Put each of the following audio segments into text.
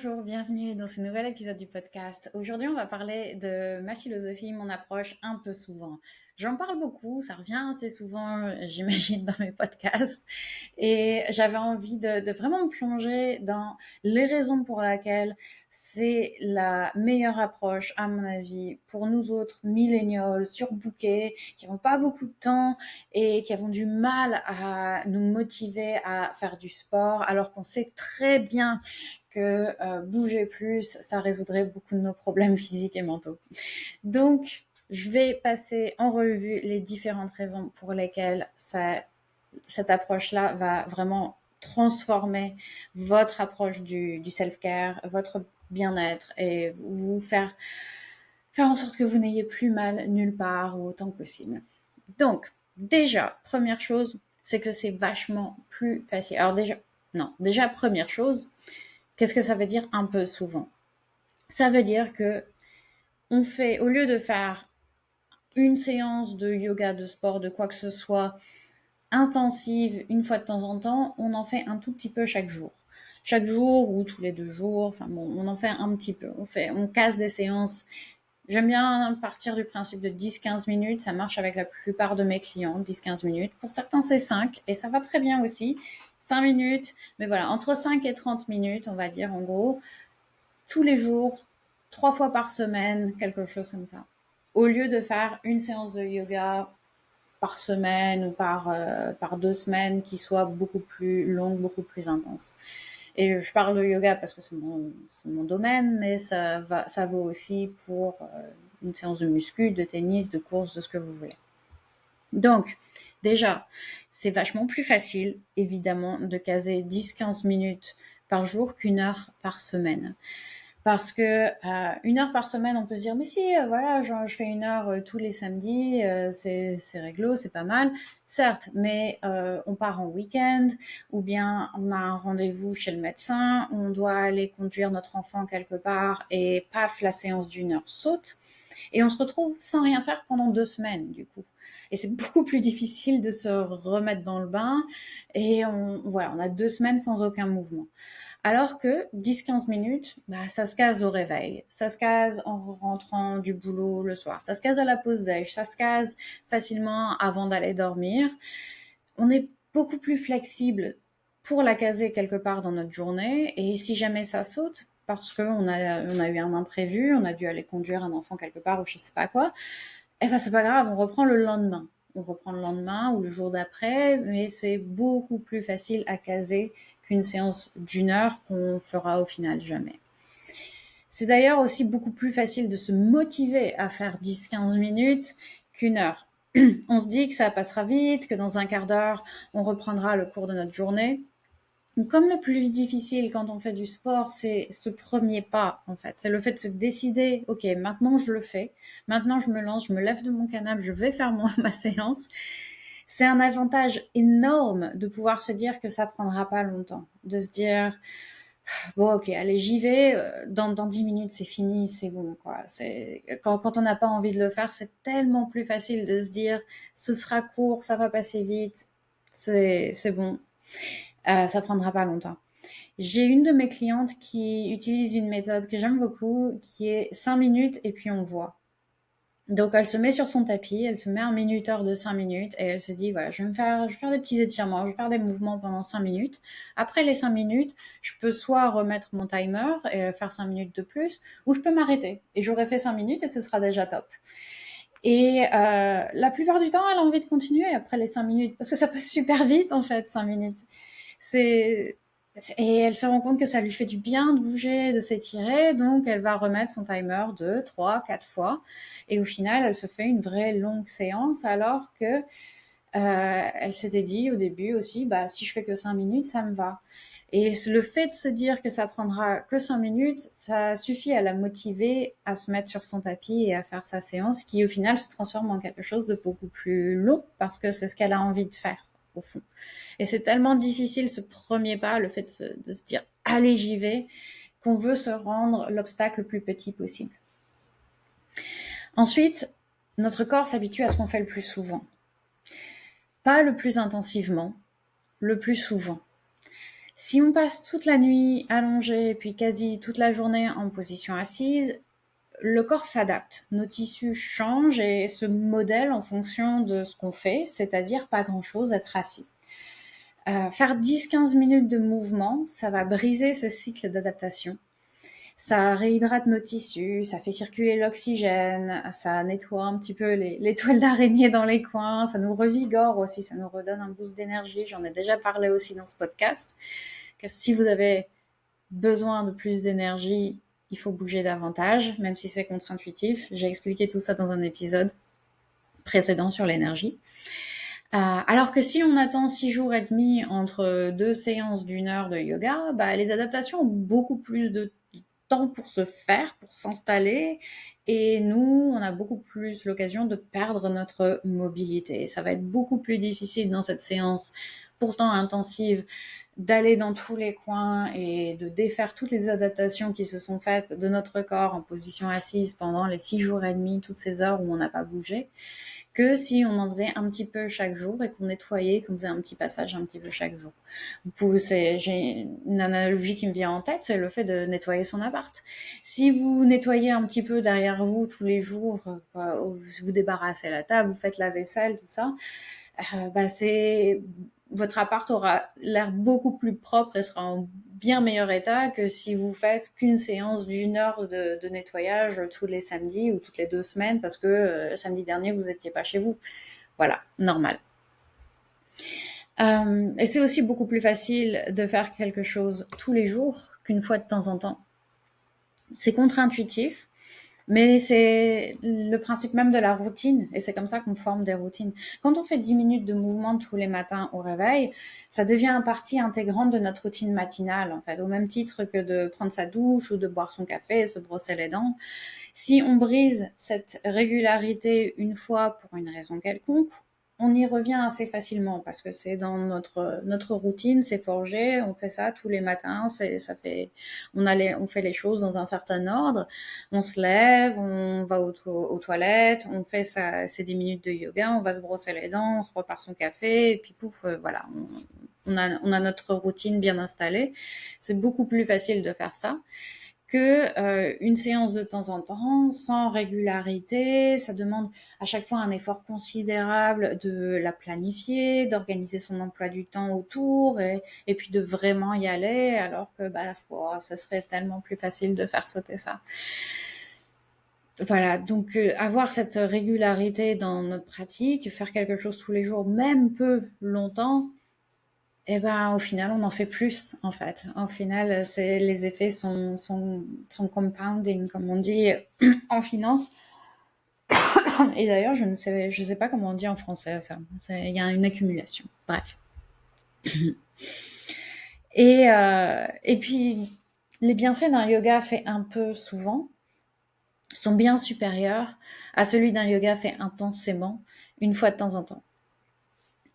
Bonjour, bienvenue dans ce nouvel épisode du podcast. Aujourd'hui, on va parler de ma philosophie, mon approche un peu souvent. J'en parle beaucoup, ça revient assez souvent, j'imagine, dans mes podcasts. Et j'avais envie de vraiment me plonger dans les raisons pour lesquelles c'est la meilleure approche, à mon avis, pour nous autres millennials, surbookés, qui n'avons pas beaucoup de temps et qui avons du mal à nous motiver à faire du sport, alors qu'on sait très bien que bouger plus, ça résoudrait beaucoup de nos problèmes physiques et mentaux. Donc, je vais passer en revue les différentes raisons pour lesquelles cette approche-là va vraiment transformer votre approche du self-care, votre bien-être et vous faire en sorte que vous n'ayez plus mal nulle part ou autant que possible. Donc, déjà, première chose, c'est que c'est vachement plus facile. Alors déjà, première chose, qu'est-ce que ça veut dire un peu souvent? Ça veut dire que on fait, au lieu de faire une séance de yoga, de sport, de quoi que ce soit, intensive une fois de temps en temps, on en fait un tout petit peu chaque jour. Chaque jour ou tous les 2 jours, enfin bon, on en fait un petit peu. On casse des séances. J'aime bien partir du principe de 10-15 minutes. Ça marche avec la plupart de mes clients, 10-15 minutes. Pour certains, c'est 5 et ça va très bien aussi. 5 minutes, mais voilà, entre 5 et 30 minutes, on va dire en gros, tous les jours, 3 fois par semaine, quelque chose comme ça. Au lieu de faire une séance de yoga par semaine ou par 2 semaines qui soit beaucoup plus longue, beaucoup plus intense. Et je parle de yoga parce que c'est mon domaine, mais ça vaut aussi pour une séance de muscu, de tennis, de course, de ce que vous voulez. Donc, déjà, c'est vachement plus facile, évidemment, de caser 10-15 minutes par jour qu'une heure par semaine. Parce que 1 heure par semaine, on peut se dire, mais si, voilà, je fais 1 heure tous les samedis, c'est réglo, c'est pas mal. Certes, mais on part en week-end, ou bien on a un rendez-vous chez le médecin, on doit aller conduire notre enfant quelque part, et paf, la séance d'1 heure saute. Et on se retrouve sans rien faire pendant 2 semaines, du coup. Et c'est beaucoup plus difficile de se remettre dans le bain, et on a 2 semaines sans aucun mouvement. Alors que 10-15 minutes, bah, ça se case au réveil, ça se case en rentrant du boulot le soir, ça se case à la pause déj, ça se case facilement avant d'aller dormir. On est beaucoup plus flexible pour la caser quelque part dans notre journée, et si jamais ça saute, parce qu'on a eu un imprévu, on a dû aller conduire un enfant quelque part ou je sais pas quoi, eh ben c'est pas grave, on reprend le lendemain. On reprend le lendemain ou le jour d'après, mais c'est beaucoup plus facile à caser qu'une séance d'1 heure qu'on fera au final jamais. C'est d'ailleurs aussi beaucoup plus facile de se motiver à faire 10-15 minutes qu'une heure. On se dit que ça passera vite, que dans un quart d'heure, on reprendra le cours de notre journée. Comme le plus difficile quand on fait du sport, c'est ce premier pas, en fait. C'est le fait de se décider, ok, maintenant je le fais, maintenant je me lance, je me lève de mon canapé, je vais faire ma séance. C'est un avantage énorme de pouvoir se dire que ça prendra pas longtemps. De se dire, bon, ok, allez, j'y vais, dans 10 minutes, c'est fini, c'est bon, quoi. Quand on n'a pas envie de le faire, c'est tellement plus facile de se dire, ce sera court, ça va passer vite, c'est bon. Ça prendra pas longtemps. J'ai une de mes clientes qui utilise une méthode que j'aime beaucoup, qui est 5 minutes et puis on voit. Donc elle se met sur son tapis, elle se met un minuteur de 5 minutes et elle se dit, voilà, je vais faire des petits étirements, je vais faire des mouvements pendant 5 minutes. Après les 5 minutes, je peux soit remettre mon timer et faire 5 minutes de plus, ou je peux m'arrêter et j'aurai fait 5 minutes et ce sera déjà top. Et la plupart du temps, elle a envie de continuer après les 5 minutes parce que ça passe super vite en fait, 5 minutes. Et elle se rend compte que ça lui fait du bien de bouger, de s'étirer, donc elle va remettre son timer 2, 3, 4 fois. Et au final, elle se fait une vraie longue séance, alors que elle s'était dit au début aussi, bah si je fais que 5 minutes, ça me va. Et le fait de se dire que ça prendra que 5 minutes, ça suffit à la motiver à se mettre sur son tapis et à faire sa séance, qui au final se transforme en quelque chose de beaucoup plus long, parce que c'est ce qu'elle a envie de faire, au fond. Et c'est tellement difficile ce premier pas, le fait de se dire allez, j'y vais, qu'on veut se rendre l'obstacle le plus petit possible. Ensuite, notre corps s'habitue à ce qu'on fait le plus souvent. Pas le plus intensivement, le plus souvent. Si on passe toute la nuit allongé, puis quasi toute la journée en position assise, le corps s'adapte, nos tissus changent et se modèlent en fonction de ce qu'on fait, c'est-à-dire pas grand-chose, être assis. Faire 10-15 minutes de mouvement, ça va briser ce cycle d'adaptation. Ça réhydrate nos tissus, ça fait circuler l'oxygène, ça nettoie un petit peu les toiles d'araignée dans les coins, ça nous revigore aussi, ça nous redonne un boost d'énergie. J'en ai déjà parlé aussi dans ce podcast. Que si vous avez besoin de plus d'énergie, il faut bouger davantage, même si c'est contre-intuitif. J'ai expliqué tout ça dans un épisode précédent sur l'énergie. Alors que si on attend 6 jours et demi entre 2 séances d'1 heure de yoga, les adaptations ont beaucoup plus de temps pour se faire, pour s'installer, et nous, on a beaucoup plus l'occasion de perdre notre mobilité. Ça va être beaucoup plus difficile dans cette séance pourtant intensive d'aller dans tous les coins et de défaire toutes les adaptations qui se sont faites de notre corps en position assise pendant les 6 jours et demi, toutes ces heures où on n'a pas bougé, que si on en faisait un petit peu chaque jour et qu'on nettoyait, qu'on faisait un petit passage un petit peu chaque jour. J'ai une analogie qui me vient en tête, c'est le fait de nettoyer son appart. Si vous nettoyez un petit peu derrière vous tous les jours, vous débarrassez la table, vous faites la vaisselle, tout ça, votre appart aura l'air beaucoup plus propre et sera en bien meilleur état que si vous faites qu'une séance d'1 heure de nettoyage tous les samedis ou toutes les 2 semaines parce que le samedi dernier vous n'étiez pas chez vous. Voilà, normal. Et c'est aussi beaucoup plus facile de faire quelque chose tous les jours qu'une fois de temps en temps. C'est contre-intuitif, mais c'est le principe même de la routine, et c'est comme ça qu'on forme des routines. Quand on fait 10 minutes de mouvement tous les matins au réveil, ça devient une partie intégrante de notre routine matinale, en fait, au même titre que de prendre sa douche ou de boire son café, se brosser les dents. Si on brise cette régularité une fois pour une raison quelconque, on y revient assez facilement parce que c'est dans notre routine, c'est forgé, on fait ça tous les matins, on fait les choses dans un certain ordre, on se lève, on va aux toilettes, on fait ces 10 minutes de yoga, on va se brosser les dents, on se prépare son café, et puis pouf, voilà, on a notre routine bien installée. C'est beaucoup plus facile de faire ça que une séance de temps en temps, sans régularité. Ça demande à chaque fois un effort considérable de la planifier, d'organiser son emploi du temps autour et puis de vraiment y aller, alors que ça serait tellement plus facile de faire sauter ça. Voilà, donc avoir cette régularité dans notre pratique, faire quelque chose tous les jours, même peu longtemps, au final, on en fait plus, en fait. Au final, les effets sont compounding, comme on dit en finance. Et d'ailleurs, je sais pas comment on dit en français ça. Il y a une accumulation. Bref. Et puis, les bienfaits d'un yoga fait un peu souvent sont bien supérieurs à celui d'un yoga fait intensément une fois de temps en temps.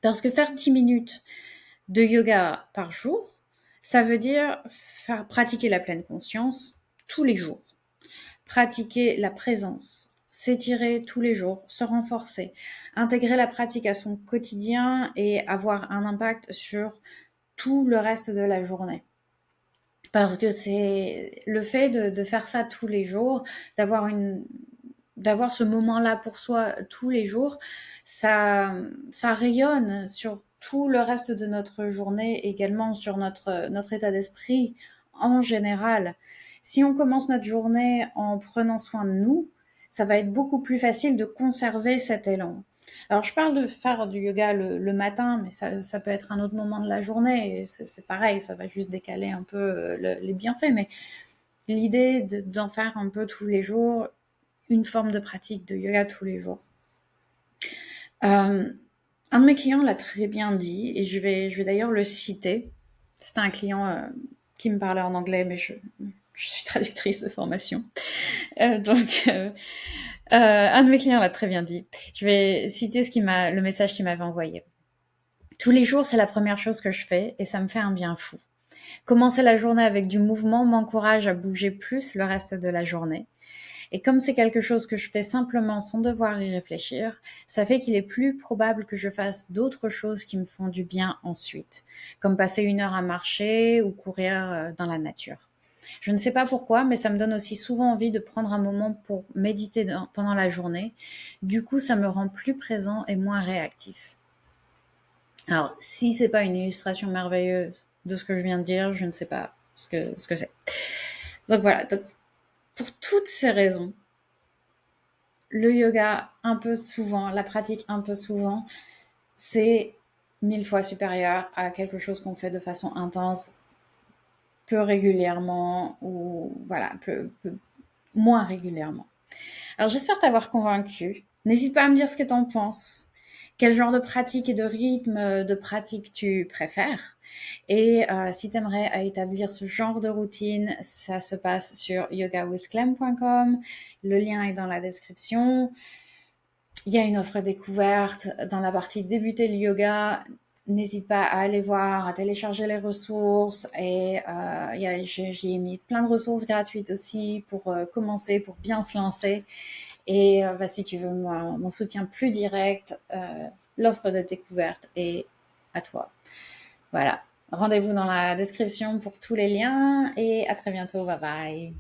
Parce que faire 10 minutes de yoga par jour, ça veut dire pratiquer la pleine conscience tous les jours, pratiquer la présence, s'étirer tous les jours, se renforcer, intégrer la pratique à son quotidien et avoir un impact sur tout le reste de la journée. Parce que c'est le fait de faire ça tous les jours, d'avoir ce moment-là pour soi tous les jours, ça rayonne sur tout le reste de notre journée, également sur notre état d'esprit en général. Si on commence notre journée en prenant soin de nous, ça va être beaucoup plus facile de conserver cet élan. Alors, je parle de faire du yoga le matin, mais ça peut être un autre moment de la journée. C'est pareil, ça va juste décaler un peu les bienfaits. Mais l'idée d'en faire un peu tous les jours, une forme de pratique de yoga tous les jours. Un de mes clients l'a très bien dit, et je vais d'ailleurs le citer. C'est un client qui me parlait en anglais, mais je suis traductrice de formation. Un de mes clients l'a très bien dit. Je vais citer le message qu'il m'avait envoyé. Tous les jours, c'est la première chose que je fais, et ça me fait un bien fou. Commencer la journée avec du mouvement m'encourage à bouger plus le reste de la journée. Et comme c'est quelque chose que je fais simplement sans devoir y réfléchir, ça fait qu'il est plus probable que je fasse d'autres choses qui me font du bien ensuite, comme passer 1 heure à marcher ou courir dans la nature. Je ne sais pas pourquoi, mais ça me donne aussi souvent envie de prendre un moment pour méditer pendant la journée. Du coup, ça me rend plus présent et moins réactif. Alors, si c'est pas une illustration merveilleuse de ce que je viens de dire, je ne sais pas ce que c'est. Donc voilà, donc, pour toutes ces raisons, le yoga un peu souvent, la pratique un peu souvent, c'est 1000 fois supérieur à quelque chose qu'on fait de façon intense, peu régulièrement ou voilà, moins régulièrement. Alors j'espère t'avoir convaincu. N'hésite pas à me dire ce que t'en penses. Quel genre de pratique et de rythme de pratique tu préfères? Et si tu aimerais établir ce genre de routine, ça se passe sur yogawithclem.com. Le lien est dans la description. Il y a une offre découverte dans la partie débuter le yoga. N'hésite pas à aller voir, à télécharger les ressources et j'y ai mis plein de ressources gratuites aussi pour commencer, pour bien se lancer. Et si tu veux mon soutien plus direct, l'offre de découverte est à toi. Voilà. Rendez-vous dans la description pour tous les liens et à très bientôt. Bye bye.